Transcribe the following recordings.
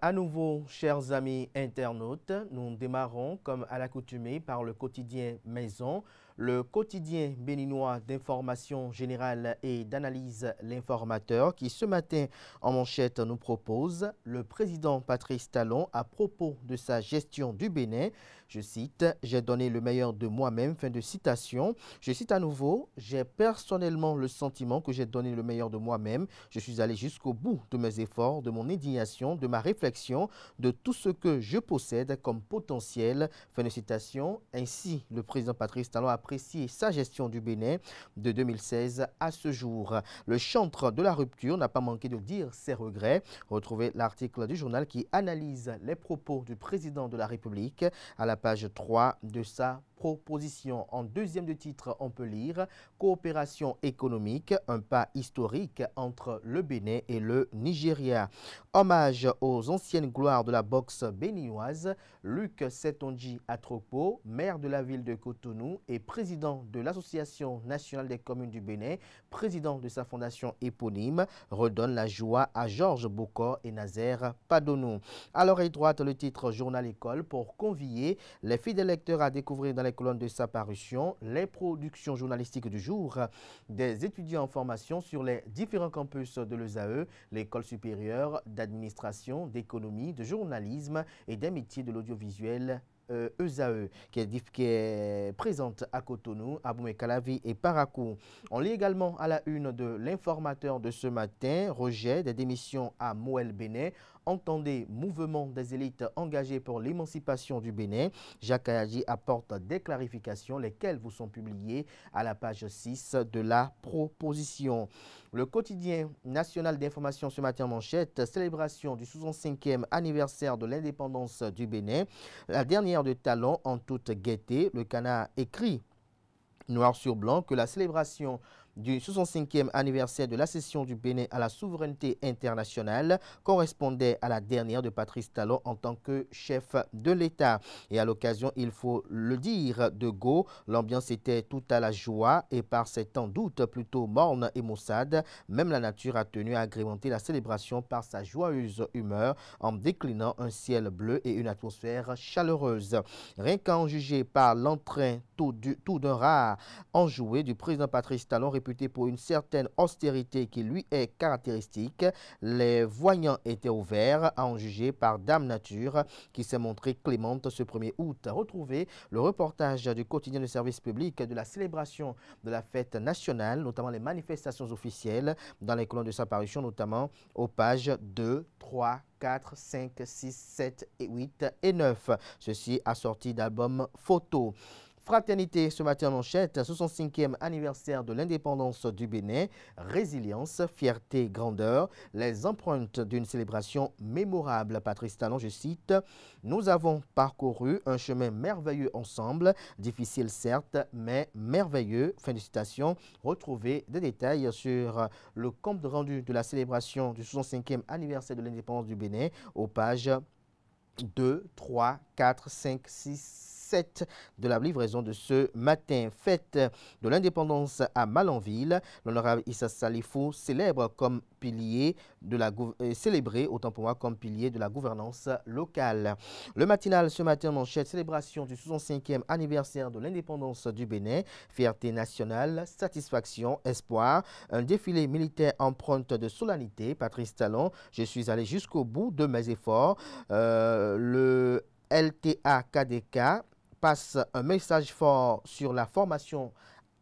à nouveau, chers amis internautes. Nous démarrons, comme à l'accoutumée, par le quotidien Maison, le quotidien béninois d'information générale et d'analyse L'Informateur, qui ce matin, en manchette, nous propose le président Patrice Talon à propos de sa gestion du Bénin. Je cite, « J'ai donné le meilleur de moi-même », fin de citation. Je cite à nouveau, « J'ai personnellement le sentiment que j'ai donné le meilleur de moi-même. Je suis allé jusqu'au bout de mes efforts, de mon indignation, de ma réflexion, de tout ce que je possède comme potentiel », fin de citation. Ainsi, le président Patrice Talon a apprécié sa gestion du Bénin de 2016 à ce jour. Le chantre de la rupture n'a pas manqué de dire ses regrets. Retrouvez l'article du journal qui analyse les propos du président de la République à la page 3 de sa proposition. En deuxième de titre, on peut lire « Coopération économique, un pas historique entre le Bénin et le Nigeria ». Hommage aux anciennes gloires de la boxe béninoise, Luc Setonji Atropo, maire de la ville de Cotonou et président de l'Association nationale des communes du Bénin, président de sa fondation éponyme, redonne la joie à Georges Bokor et Nazaire Padonou. À l'oreille droite, le titre Journal École pour convier les fidèles lecteurs à découvrir dans les colonnes de sa parution les productions journalistiques du jour des étudiants en formation sur les différents campus de l'ESAE, l'école supérieure d'administration, d'économie, de journalisme et des métiers de l'audiovisuel ESAE, qui est présente à Cotonou, à Boumé-Calavi et Parakou. On lit également à la une de l'Informateur de ce matin, rejet des démissions à Moël Bénin. Entendez mouvement des élites engagées pour l'émancipation du Bénin. Jacques Ayadji apporte des clarifications, lesquelles vous sont publiées à la page 6 de la proposition. Le quotidien national d'information ce matin en manchette, célébration du 65e anniversaire de l'indépendance du Bénin. La dernière de Talon en toute gaieté. Le Canard écrit noir sur blanc que la célébration du 65e anniversaire de l'accession du Bénin à la souveraineté internationale correspondait à la dernière de Patrice Talon en tant que chef de l'État. Et à l'occasion, il faut le dire, de go, l'ambiance était tout à la joie et par ces temps d'août plutôt morne et maussade, même la nature a tenu à agrémenter la célébration par sa joyeuse humeur en déclinant un ciel bleu et une atmosphère chaleureuse. Rien qu'à en juger par l'entrain tout d'un rare enjoué du président Patrice Talon, réputé pour une certaine austérité qui lui est caractéristique. Les voyants étaient ouverts à en juger par Dame Nature qui s'est montrée clémente ce 1er août. Retrouvez le reportage du quotidien de service public de la célébration de la fête nationale, notamment les manifestations officielles dans les colonnes de sa parution, notamment aux pages 2, 3, 4, 5, 6, 7, 8 et 9. Ceci assorti d'albums photos. Fraternité ce matin en manchette, 65e anniversaire de l'indépendance du Bénin, résilience, fierté, grandeur, les empreintes d'une célébration mémorable. Patrice Talon, je cite, « Nous avons parcouru un chemin merveilleux ensemble, difficile certes, mais merveilleux », fin de citation. Retrouvez des détails sur le compte rendu de la célébration du 65e anniversaire de l'indépendance du Bénin aux pages 2, 3, 4, 5, 6, 7 de la livraison de ce matin. Fête de l'indépendance à Malanville, l'honorable Issa Salifou célèbre comme pilier de la célébré autant pour moi comme pilier de la gouvernance locale. Le matinal ce matin manchette, célébration du 65e anniversaire de l'indépendance du Bénin, fierté nationale, satisfaction, espoir, un défilé militaire empreinte de solennité. Patrice Talon, je suis allé jusqu'au bout de mes efforts. Le LTA-KDK passe un message fort sur la formation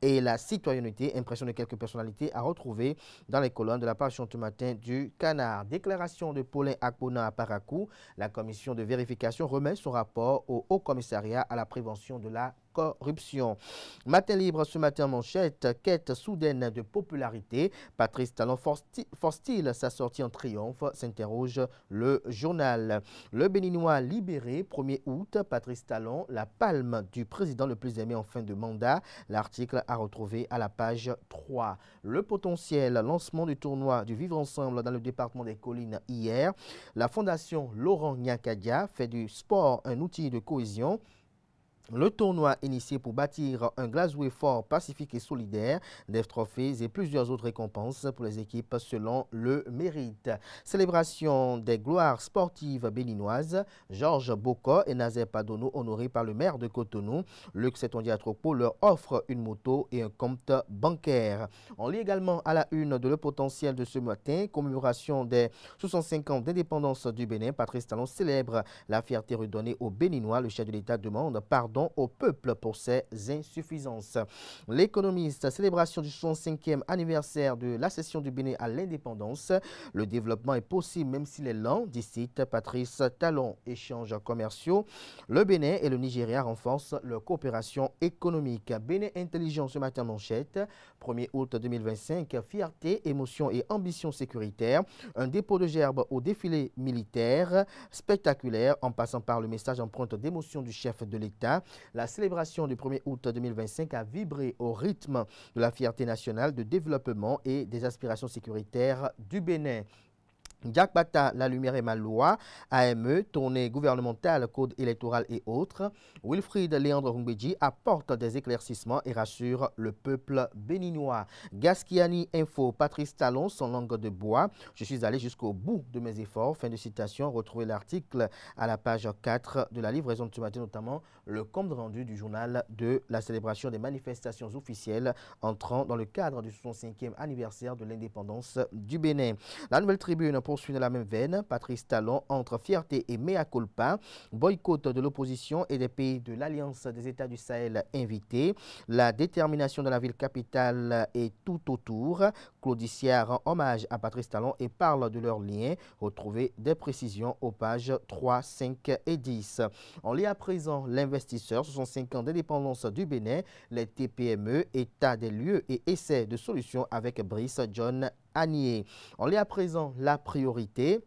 et la citoyenneté, impression de quelques personnalités à retrouver dans les colonnes de la page ce matin du Canard. Déclaration de Paulin Akpona à Parakou, la commission de vérification remet son rapport au Haut Commissariat à la prévention de la corruption. Matin libre ce matin en manchette, quête soudaine de popularité. Patrice Talon force-t-il sa sortie en triomphe, s'interroge le journal. Le Béninois libéré, 1er août, Patrice Talon, la palme du président le plus aimé en fin de mandat. L'article à retrouver à la page 3. Le potentiel lancement du tournoi du Vivre Ensemble dans le département des Collines hier. La fondation Laurent Nyakadia fait du sport un outil de cohésion. Le tournoi initié pour bâtir un Glasgow fort, pacifique et solidaire, des trophées et plusieurs autres récompenses pour les équipes selon le mérite. Célébration des gloires sportives béninoises, Georges Boko et Nazer Padono honorés par le maire de Cotonou. Luc Setondiatropo leur offre une moto et un compte bancaire. On lit également à la une de Le Potentiel de ce matin, commémoration des 65 ans d'indépendance du Bénin. Patrice Talon célèbre la fierté redonnée aux Béninois. Le chef de l'État demande pardon au peuple pour ses insuffisances. L'économiste, célébration du 65e anniversaire de l'accession du Bénin à l'indépendance. Le développement est possible même s'il est lent, dit Patrice Talon. Échanges commerciaux. Le Bénin et le Nigeria renforcent leur coopération économique. Bénin intelligent ce matin manchette. 1er août 2025, fierté, émotion et ambition sécuritaire. Un dépôt de gerbes au défilé militaire spectaculaire en passant par le message empreinte d'émotion du chef de l'État. La célébration du 1er août 2025 a vibré au rythme de la fierté nationale de développement et des aspirations sécuritaires du Bénin. Jack Bata, la lumière est ma loi, AME, tournée gouvernementale, code électoral et autres. Wilfried Léandre Rumbedji apporte des éclaircissements et rassure le peuple béninois. Gaskiani Info, Patrice Talon, son langue de bois. Je suis allé jusqu'au bout de mes efforts. Fin de citation. Retrouvez l'article à la page 4 de la livraison de ce matin, notamment le compte rendu du journal de la célébration des manifestations officielles entrant dans le cadre du 65e anniversaire de l'indépendance du Bénin. La Nouvelle Tribune poursuit dans la même veine. Patrice Talon entre fierté et mea culpa. Boycott de l'opposition et des pays de l'Alliance des États du Sahel invités. La détermination de la ville capitale est tout autour. Claudicia rend hommage à Patrice Talon et parle de leurs liens. Retrouvez des précisions aux pages 3, 5 et 10. On lit à présent l'investisseur, 65 ans d'indépendance du Bénin, les TPME, état des lieux et essais de solutions avec Brice John Anier. On lit à présent la priorité.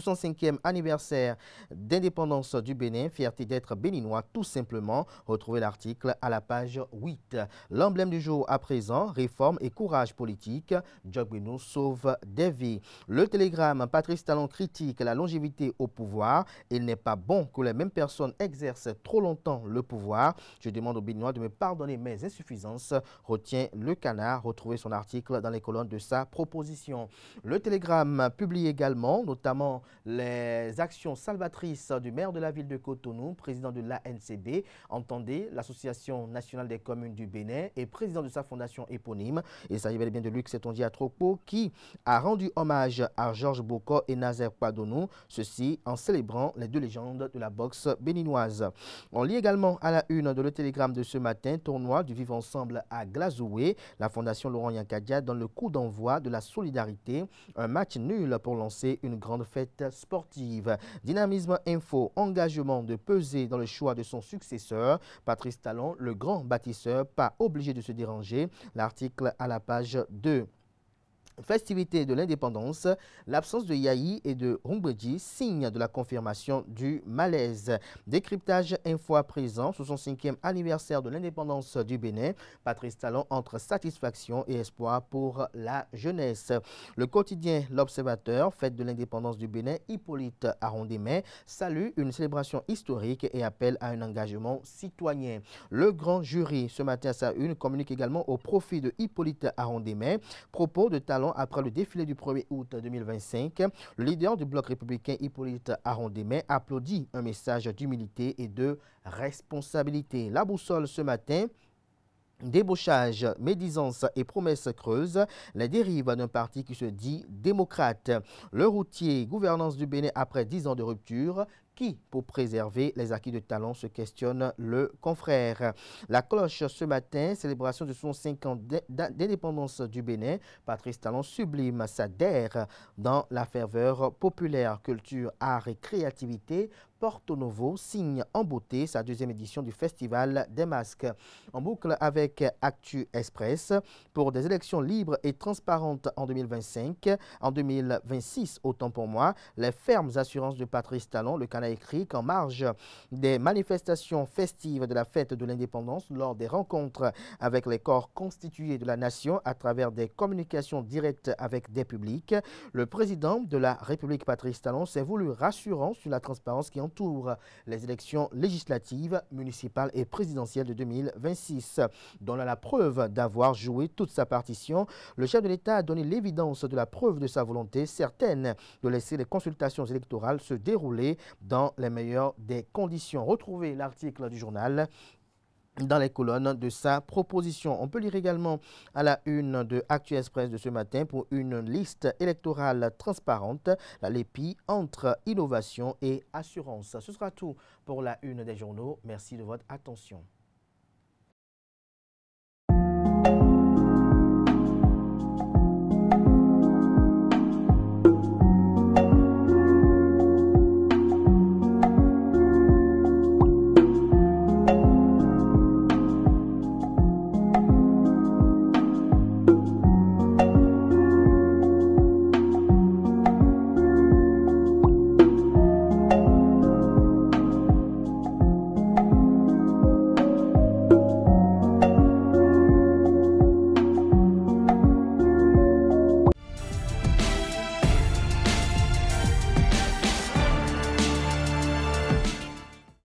65e anniversaire d'indépendance du Bénin, fierté d'être béninois tout simplement. Retrouvez l'article à la page 8. L'emblème du jour à présent, réforme et courage politique, Djogbenou sauve des vies. Le Télégramme, Patrice Talon critique la longévité au pouvoir. Il n'est pas bon que les mêmes personnes exercent trop longtemps le pouvoir. Je demande aux Béninois de me pardonner mes insuffisances. Retient le Canard. Retrouvez son article dans les colonnes de sa proposition. Le Télégramme publie également, notamment les actions salvatrices du maire de la ville de Cotonou, président de l'ANCB, entendez l'Association nationale des communes du Bénin et président de sa fondation éponyme. Il s'agit bel et bien de Luc Setondiatropo qui a rendu hommage à Georges Boko et Nazer Padono, ceci en célébrant les deux légendes de la boxe béninoise. On lit également à la une de Le Télégramme de ce matin, tournoi du Vivre Ensemble à Glazoué. La fondation Laurent Yankadia donne le coup d'envoi de la solidarité. Un match nul pour lancer une grande fête sportive. Dynamisme Info, engagement de peser dans le choix de son successeur. Patrice Talon, le grand bâtisseur, pas obligé de se déranger. L'article à la page 2. Festivité de l'indépendance, l'absence de Yahi et de Rumbedji, signe de la confirmation du malaise. Décryptage info à présent, 65e anniversaire de l'indépendance du Bénin. Patrice Talon entre satisfaction et espoir pour la jeunesse. Le quotidien L'Observateur, fête de l'indépendance du Bénin, Hippolyte Arondemais salue une célébration historique et appelle à un engagement citoyen. Le grand jury, ce matin à sa une, communique également au profit de Hippolyte Arondemais. Propos de Talon après le défilé du 1er août 2025, le leader du bloc républicain Hippolyte Arondemais applaudit un message d'humilité et de responsabilité. La boussole ce matin. Débauchage, médisance et promesses creuses, les dérives d'un parti qui se dit démocrate. Le routier, gouvernance du Bénin après 10 ans de rupture. Qui, pour préserver les acquis de Talon, se questionne le confrère. La cloche ce matin, célébration de son 5 ans d'indépendance du Bénin. Patrice Talon sublime sa DER dans la ferveur populaire, culture, art et créativité. Porto Novo signe en beauté sa deuxième édition du Festival des Masques. En boucle avec Actu Express pour des élections libres et transparentes en 2025. En 2026, autant pour moi, les fermes assurances de Patrice Talon, le Canard écrit qu'en marge des manifestations festives de la fête de l'indépendance, lors des rencontres avec les corps constitués de la nation à travers des communications directes avec des publics, le président de la République Patrice Talon s'est voulu rassurant sur la transparence qui entoure tour les élections législatives, municipales et présidentielles de 2026. Donnant la preuve d'avoir joué toute sa partition, le chef de l'État a donné l'évidence de la preuve de sa volonté certaine de laisser les consultations électorales se dérouler dans les meilleures des conditions. Retrouvez l'article du journal dans les colonnes de sa proposition. On peut lire également à la une de Actu Express de ce matin pour une liste électorale transparente, la LEPI entre innovation et assurance. Ce sera tout pour la une des journaux. Merci de votre attention.